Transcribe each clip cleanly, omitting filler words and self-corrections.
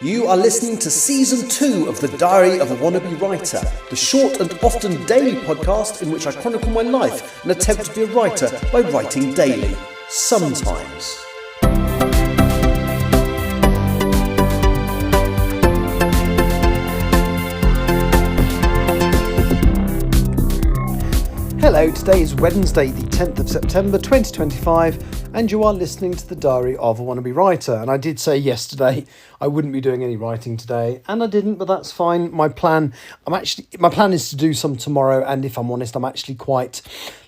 You are listening to Season 2 of The Diary of a Wannabe Writer, the short and often daily podcast in which I chronicle my life and attempt to be a writer by writing daily. Sometimes. Hello, today is Wednesday the 10th of September 2025 and you are listening to The Diary of a Wannabe Writer. And I did say yesterday I wouldn't be doing any writing today and I didn't, but that's fine. My plan is to do some tomorrow, and if I'm honest, I'm actually quite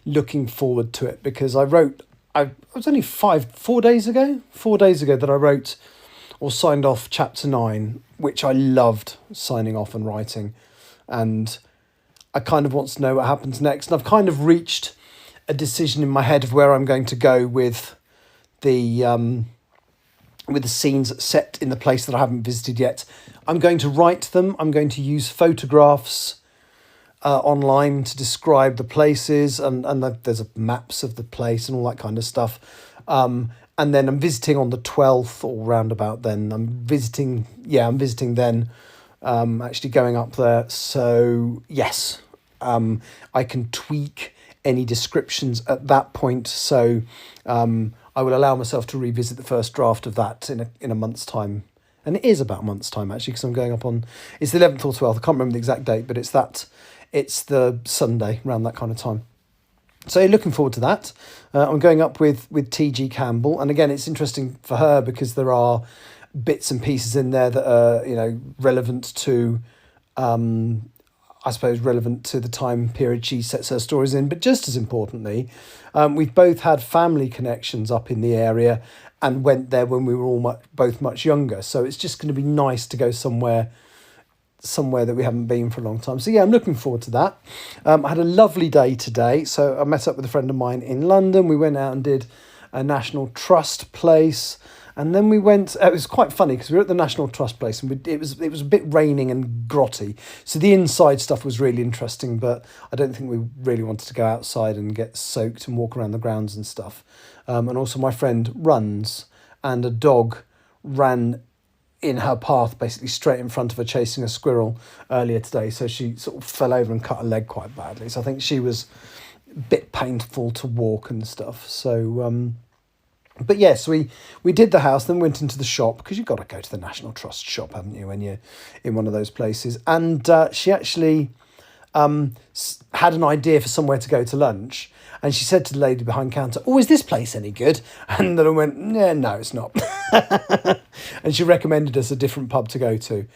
looking forward to it because it was only 4 days ago that I wrote or signed off chapter 9, which I loved signing off and writing, and I kind of want to know what happens next. And I've kind of reached a decision in my head of where I'm going to go with the scenes set in the place that I haven't visited yet. I'm going to write them. I'm going to use photographs online to describe the places, and there's maps of the place and all that kind of stuff. And then I'm visiting on the 12th or roundabout then. I'm visiting then, actually going up there. So yes. I can tweak any descriptions at that point, so I will allow myself to revisit the first draft of that in a month's time, and it is about a month's time actually, because I'm going up on, it's the 11th or 12th, I can't remember the exact date, but it's the Sunday around that kind of time. So looking forward to that. I'm going up with T.G. Campbell, and again it's interesting for her because there are bits and pieces in there that are relevant to relevant to the time period she sets her stories in. But just as importantly, we've both had family connections up in the area and went there when we were all both much younger. So it's just going to be nice to go somewhere that we haven't been for a long time. So yeah, I'm looking forward to that. I had a lovely day today. So I met up with a friend of mine in London. We went out and did a National Trust place. And then we went, it was quite funny because we were at the National Trust place and it was a bit raining and grotty. So the inside stuff was really interesting, but I don't think we really wanted to go outside and get soaked and walk around the grounds and stuff. And also my friend runs, and a dog ran in her path, basically straight in front of her, chasing a squirrel earlier today. So she sort of fell over and cut her leg quite badly. So I think she was a bit painful to walk and stuff. So, but yes, we did the house, then went into the shop, because you've got to go to the National Trust shop, haven't you, when you're in one of those places. And she actually had an idea for somewhere to go to lunch. And she said to the lady behind counter, "Oh, is this place any good?" And then I went, "Yeah, no, it's not." And she recommended us a different pub to go to.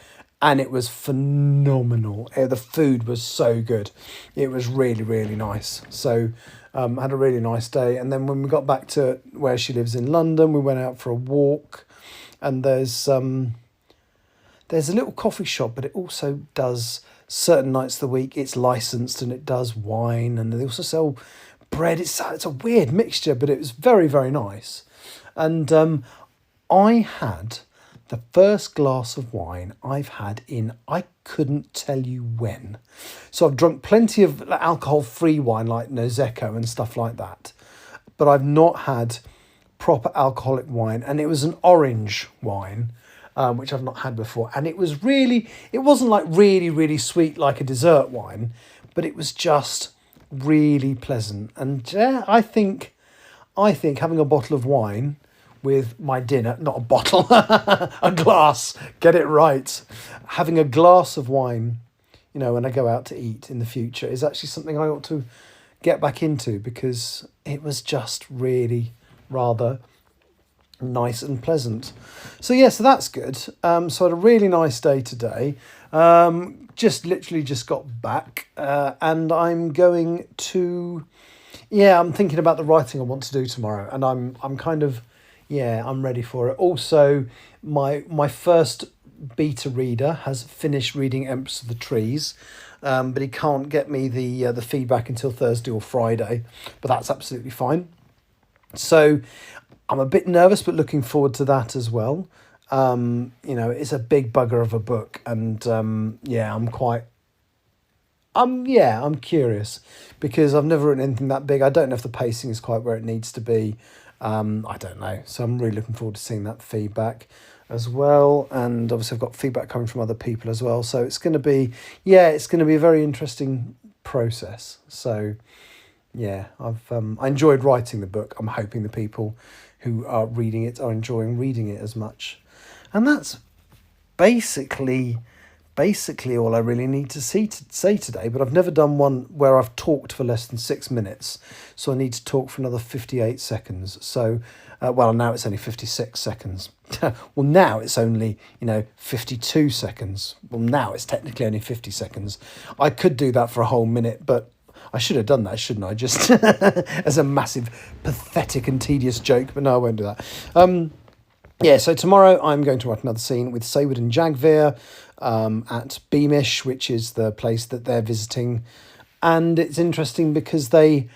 And it was phenomenal. The food was so good. It was really, really nice. So had a really nice day. And then when we got back to where she lives in London, we went out for a walk. And there's a little coffee shop, but it also does certain nights of the week. It's licensed and it does wine. And they also sell bread. It's a weird mixture, but it was very, very nice. And I had the first glass of wine I've had in, I couldn't tell you when. So I've drunk plenty of alcohol-free wine like Prosecco and stuff like that. But I've not had proper alcoholic wine. And it was an orange wine, which I've not had before. And it wasn't like really, really sweet like a dessert wine, but it was just really pleasant. And yeah, I think having a bottle of wine with my dinner, not a bottle, a glass, get it right. Having a glass of wine, when I go out to eat in the future is actually something I ought to get back into, because it was just really rather nice and pleasant. So yeah, so that's good. So I had a really nice day today. Literally just got back, and I'm going to, I'm thinking about the writing I want to do tomorrow, and I'm kind of, I'm ready for it. Also, my first beta reader has finished reading Empress of the Trees, but he can't get me the feedback until Thursday or Friday, but that's absolutely fine. So I'm a bit nervous, but looking forward to that as well. It's a big bugger of a book, and I'm curious because I've never written anything that big. I don't know if the pacing is quite where it needs to be. I don't know. So I'm really looking forward to seeing that feedback. as well, and obviously I've got feedback coming from other people as well, so it's going to be a very interesting process. So yeah, I enjoyed writing the book. I'm hoping the people who are reading it are enjoying reading it as much, and that's basically all I really need to say today. But I've never done one where I've talked for less than 6 minutes, so I need to talk for another 58 seconds. So now it's only 56 seconds. Well, now it's only 52 seconds. Well, now it's technically only 50 seconds. I could do that for a whole minute, but I should have done that, shouldn't I? Just as a massive, pathetic and tedious joke, but no, I won't do that. So tomorrow I'm going to write another scene with Sayward and Jagvir at Beamish, which is the place that they're visiting. And it's interesting because they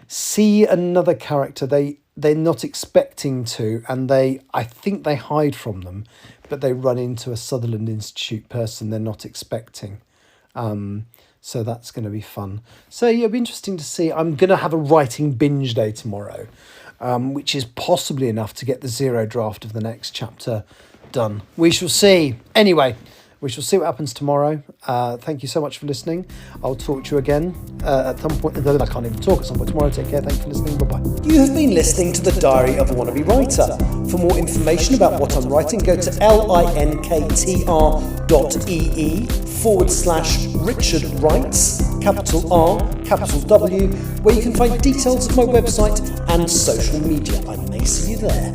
see another character they're not expecting to, and I think they hide from them, but they run into a Sutherland Institute person they're not expecting. So that's going to be fun. So yeah, it'll be interesting to see. I'm going to have a writing binge day tomorrow, which is possibly enough to get the zero draft of the next chapter done. We shall see. Anyway, we shall see what happens tomorrow. Thank you so much for listening. I'll talk to you again at some point. I can't even talk at some point tomorrow. Take care. Thanks for listening. Bye-bye. You have been listening to The Diary of a Wannabe Writer. For more information about what I'm writing, go to linktr.ee/Richard Writes, capital R, capital W, where you can find details of my website and social media. I may see you there.